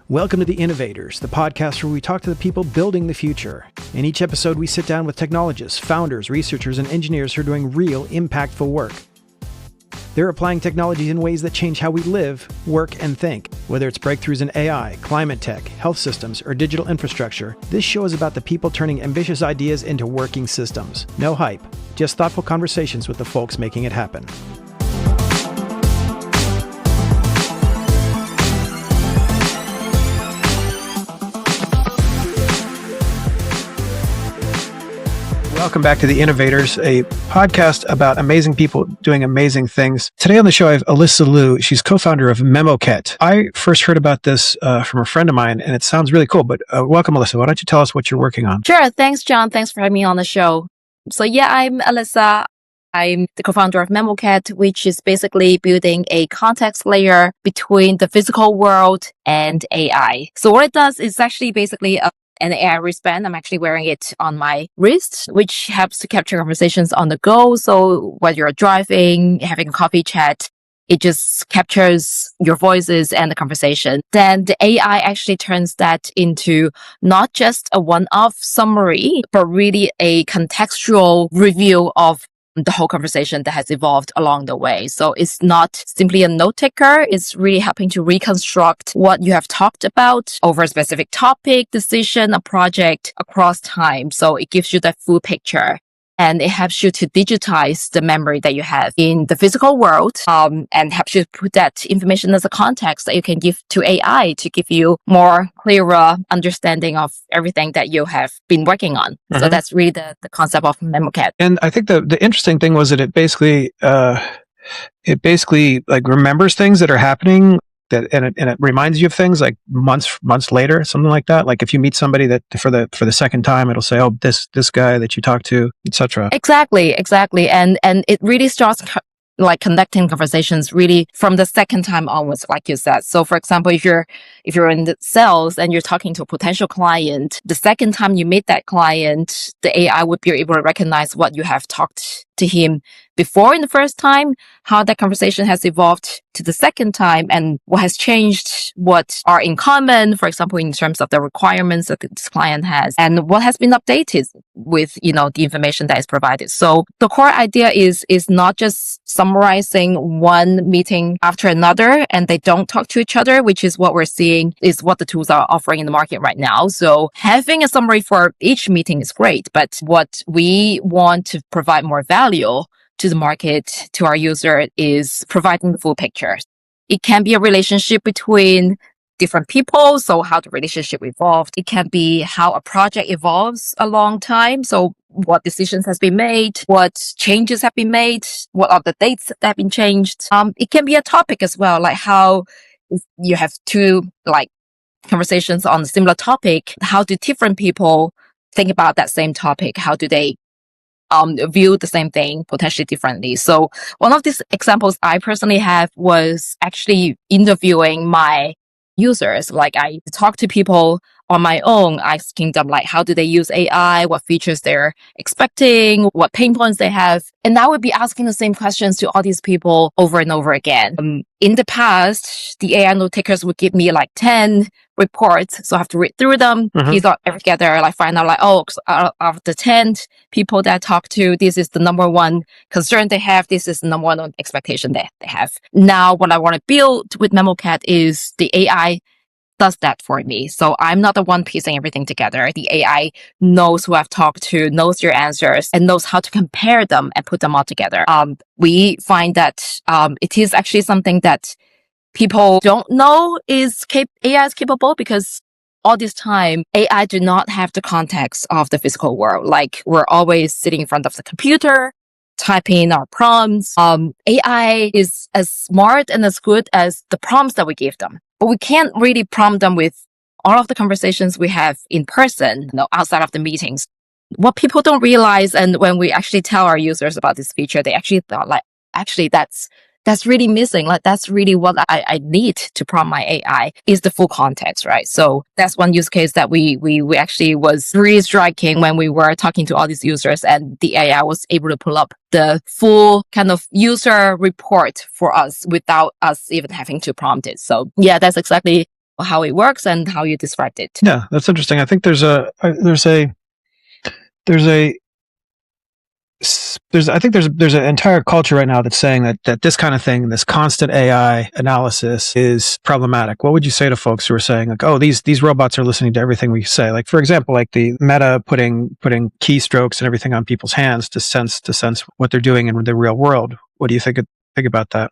Welcome to the Innovators, the podcast where we talk to the people building the future. In each episode, we sit down with technologists, founders, researchers, and engineers who are doing real, impactful work. They're applying technologies in ways that change how we live, work, and think. Whether it's breakthroughs in AI, climate tech, health systems, or digital infrastructure, this show is about the people turning ambitious ideas into working systems. No hype, just thoughtful conversations with the folks making it happen. Welcome back to The Innovators, a podcast about amazing people doing amazing things. Today on the show, I have Alyssa Liu. She's co-founder of MemoKet. I first heard about this from a friend of mine, and it sounds really cool. But welcome, Alyssa. Why don't you tell us what you're working on? Sure. Thanks, John. Thanks for having me on the show. So yeah, I'm Alyssa. I'm the co-founder of MemoKet, which is basically building a context layer between the physical world and AI. So what it does is actually basically an AI wristband. I'm actually wearing it on my wrist, which helps to capture conversations on the go. So while you're driving, having a coffee chat, it just captures your voices and the conversation. Then the AI actually turns that into not just a one-off summary, but really a contextual review of the whole conversation that has evolved along the way. So it's not simply a note taker. It's really helping to reconstruct what you have talked about over a specific topic, decision, a project across time. So it gives you that full picture. And it helps you to digitize the memory that you have in the physical world, and helps you put that information as a context that you can give to AI to give you more clearer understanding of everything that you have been working on. Mm-hmm. So that's really the concept of MemoKet. And I think the interesting thing was that it basically like remembers things that are happening. And it reminds you of things like months later, something like that. Like if you meet somebody that for the second time, it'll say, "Oh, this guy that you talked to," etc. Exactly, and it really starts like connecting conversations really from the second time onwards, like you said. So, for example, if you're in the sales and you're talking to a potential client, the second time you meet that client, the AI would be able to recognize what you have talked to him before in the first time, how that conversation has evolved to the second time, and what has changed, what are in common, for example, in terms of the requirements that this client has, and what has been updated with, the information that is provided. So the core idea is not just summarizing one meeting after another and they don't talk to each other, which is what we're seeing is what the tools are offering in the market right now. So having a summary for each meeting is great, but what we want to provide more value to the market, to our user, is providing the full picture. It can be a relationship between different people, so how the relationship evolved. It can be how a project evolves a long time, so what decisions has been made, what changes have been made, what are the dates that have been changed. It can be a topic as well, like how you have two conversations on a similar topic. How do different people think about that same topic? How do they view the same thing potentially differently? So one of these examples I personally have was actually interviewing my users. Like I talk to people on my own, asking them how do they use AI, what features they're expecting, what pain points they have. And I would be asking the same questions to all these people over and over again. In the past, the AI note takers would give me 10 reports. So I have to read through them, piece out everything together, find out out of the 10 people that I talk to, this is the number one concern they have. This is the number one expectation that they have. Now, what I want to build with MemoKet is the AI does that for me. So I'm not the one piecing everything together. The AI knows who I've talked to, knows your answers, and knows how to compare them and put them all together. We find that it is actually something that people don't know AI is capable, because all this time, AI do not have the context of the physical world. We're always sitting in front of the computer, typing in our prompts. AI is as smart and as good as the prompts that we give them. But we can't really prompt them with all of the conversations we have in person, outside of the meetings. What people don't realize, and when we actually tell our users about this feature, they actually thought actually that's really missing. That's really what I need to prompt my AI, is the full context, right? So that's one use case that we actually was really striking when we were talking to all these users, and the AI was able to pull up the full kind of user report for us without us even having to prompt it. So yeah, that's exactly how it works and how you described it. Yeah, that's interesting. I think there's a there's an entire culture right now that's saying that this kind of thing, this constant AI analysis, is problematic. What would you say to folks who are saying like, oh, these robots are listening to everything we say? Like, for example, like the Meta putting keystrokes and everything on people's hands to sense what they're doing in the real world. What do you think about that?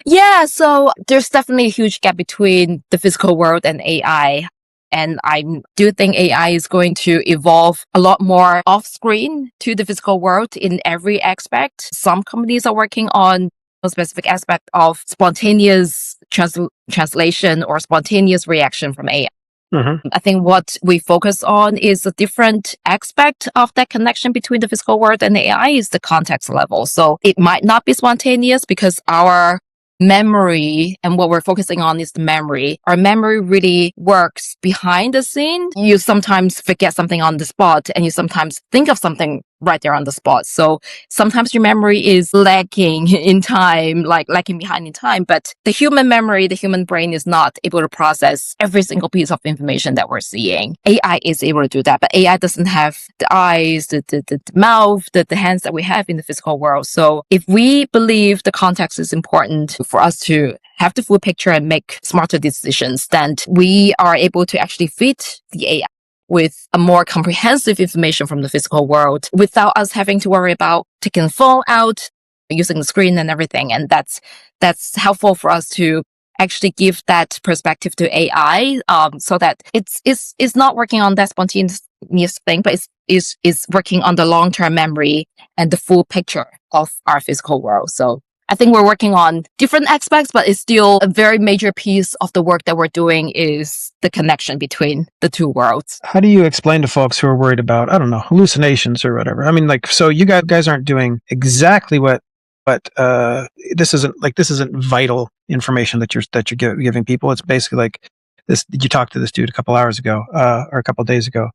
Yeah, so there's definitely a huge gap between the physical world and AI. And I do think AI is going to evolve a lot more off screen to the physical world in every aspect. Some companies are working on a specific aspect of spontaneous translation or spontaneous reaction from AI. Mm-hmm. I think what we focus on is a different aspect of that connection between the physical world and the AI is the context level. So it might not be spontaneous because our memory and what we're focusing on is the memory. Our memory really works behind the scene. You sometimes forget something on the spot and you sometimes think of something right there on the spot. So sometimes your memory is lacking in time, like lacking behind in time, but the human memory, the human brain is not able to process every single piece of information that we're seeing. AI is able to do that, but AI doesn't have the eyes, the mouth, the hands that we have in the physical world. So if we believe the context is important for us to have the full picture and make smarter decisions, then we are able to actually feed the AI with a more comprehensive information from the physical world without us having to worry about taking the phone out, using the screen and everything. And that's helpful for us to actually give that perspective to AI, so that it's not working on that spontaneous thing, but it's working on the long-term memory and the full picture of our physical world. So I think we're working on different aspects, but it's still a very major piece of the work that we're doing is the connection between the two worlds. How do you explain to folks who are worried about, I don't know, hallucinations or whatever? I mean, like, so you guys aren't doing exactly what this isn't vital information that you're giving people. It's basically like this. You talked to this dude a couple hours ago, or a couple days ago.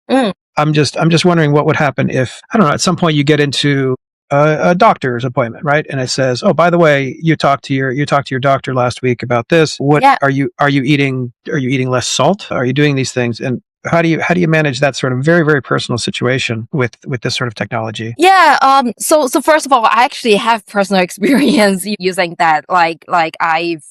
Mm. I'm just wondering what would happen if, I don't know, at some point you get into a doctor's appointment, right? And it says, oh, by the way, you talked to your doctor last week about this. What are you eating? Are you eating less salt? Are you doing these things? And how do you manage that sort of very, very personal situation with this sort of technology? Yeah. So first of all, I actually have personal experience using that. Like I've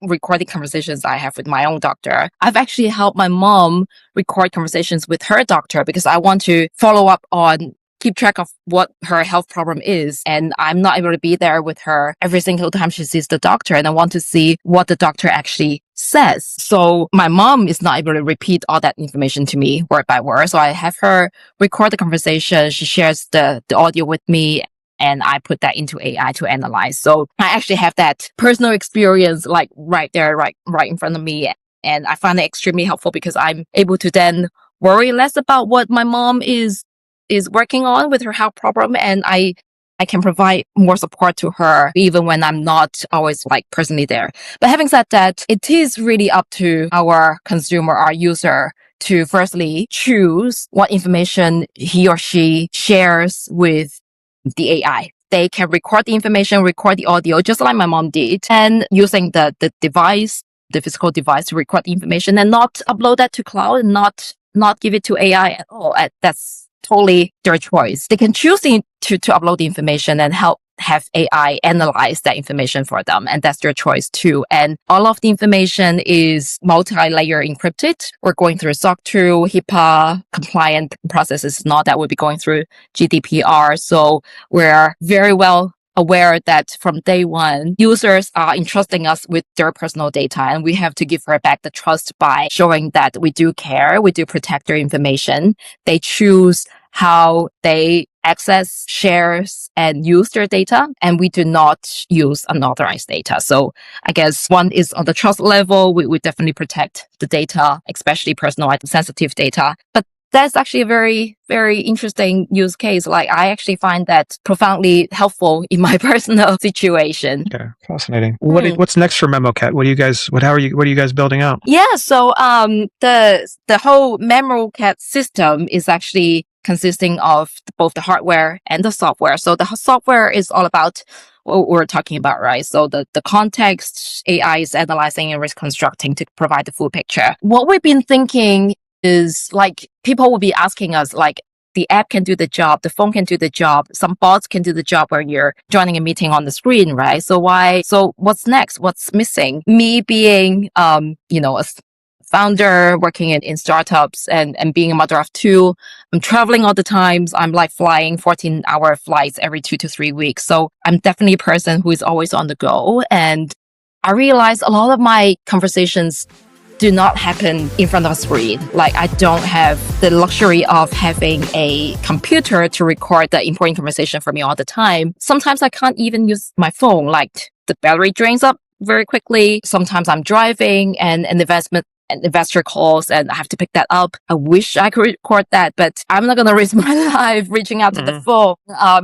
recording conversations I have with my own doctor. I've actually helped my mom record conversations with her doctor because I want to follow up on keep track of what her health problem is. And I'm not able to be there with her every single time she sees the doctor. And I want to see what the doctor actually says. So my mom is not able to repeat all that information to me word by word. So I have her record the conversation. She shares the audio with me and I put that into AI to analyze. So I actually have that personal experience like right there, right in front of me. And I find it extremely helpful because I'm able to then worry less about what my mom is working on with her health problem, and I can provide more support to her even when I'm not always like personally there. But having said that, it is really up to our consumer, our user, to firstly choose what information he or she shares with the AI. They can record the information, record the audio, just like my mom did, and using the device, the physical device to record the information and not upload that to cloud and not give it to AI at all. That's totally their choice. They can choose to upload the information and have AI analyze that information for them. And that's their choice too. And all of the information is multi-layer encrypted. We're going through SOC 2, HIPAA compliant processes, not that we'll be going through GDPR. So we're very well aware that from day one, users are entrusting us with their personal data, and we have to give her back the trust by showing that we do care, we do protect their information. They choose how they access, shares, and use their data, and we do not use unauthorized data. So I guess one is on the trust level, we definitely protect the data, especially personal sensitive data. But that's actually a very, very interesting use case. Like I actually find that profoundly helpful in my personal situation. Okay, fascinating. What's next for MemoCat? What are you guys building out? Yeah, so the whole MemoCat system is actually consisting of both the hardware and the software. So the software is all about what we're talking about, right? So the context AI is analyzing and reconstructing to provide the full picture. What we've been thinking is like people will be asking us like, the app can do the job, the phone can do the job, some bots can do the job when you're joining a meeting on the screen, right? So what's next? What's missing? Me being, a founder working in startups and being a mother of two, I'm traveling all the times. I'm like flying 14-hour flights every 2 to 3 weeks. So I'm definitely a person who is always on the go. And I realized a lot of my conversations do not happen in front of a screen. Like I don't have the luxury of having a computer to record the important conversation for me all the time. Sometimes I can't even use my phone, like the battery drains up very quickly. Sometimes I'm driving and an investor calls and I have to pick that up. I wish I could record that, but I'm not going to risk my life reaching out to the phone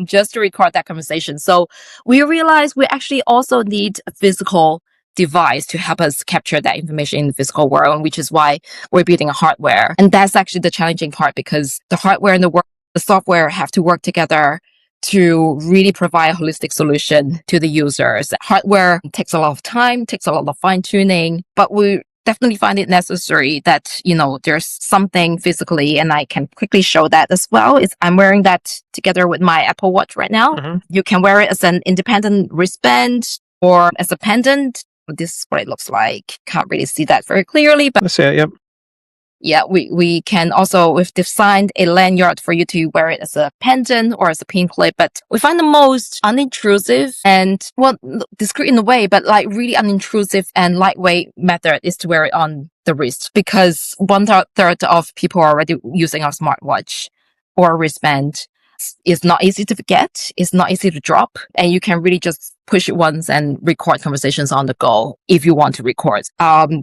just to record that conversation. So we realized we actually also need a physical device to help us capture that information in the physical world, which is why we're building a hardware. And that's actually the challenging part because the hardware and the software have to work together to really provide a holistic solution to the users. Hardware takes a lot of time, takes a lot of fine tuning, but we definitely find it necessary that, there's something physically, and I can quickly show that as well. I'm wearing that together with my Apple Watch right now. You can wear it as an independent wristband or as a pendant. This is what it looks like. Can't really see that very clearly, but Let's see it. Yep. Yeah, we can also, we've designed a lanyard for you to wear it as a pendant or as a pin clip, but we find the most unintrusive and, discreet in a way, but like really unintrusive and lightweight method is to wear it on the wrist because 1/3 of people are already using our smartwatch or wristband. It's not easy to forget. It's not easy to drop. And you can really just push it once and record conversations on the go if you want to record.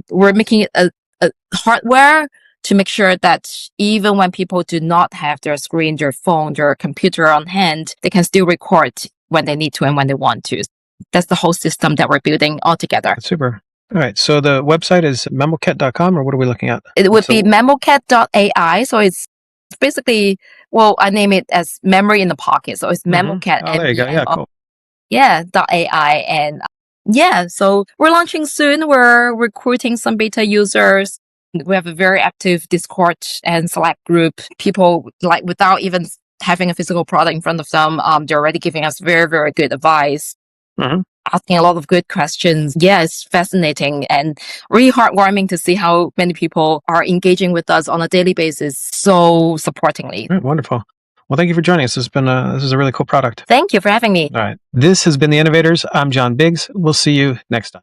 We're making it a hardware to make sure that even when people do not have their screen, their phone, their computer on hand, they can still record when they need to and when they want to. That's the whole system that we're building all together. That's super. All right. So the website is memocat.com, or what are we looking at? It would be memocat.ai. So it's basically, I name it as memory in the pocket. So it's memocat. Oh, there you go. Yeah, cool. Yeah, .ai. And so we're launching soon. We're recruiting some beta users. We have a very active Discord and Slack group. People like without even having a physical product in front of them, they're already giving us very, very good advice. Asking a lot of good questions. Yeah, it's fascinating and really heartwarming to see how many people are engaging with us on a daily basis so supportingly. Wonderful. Well, thank you for joining us. This is a really cool product. Thank you for having me. All right. This has been The Innovators. I'm John Biggs. We'll see you next time.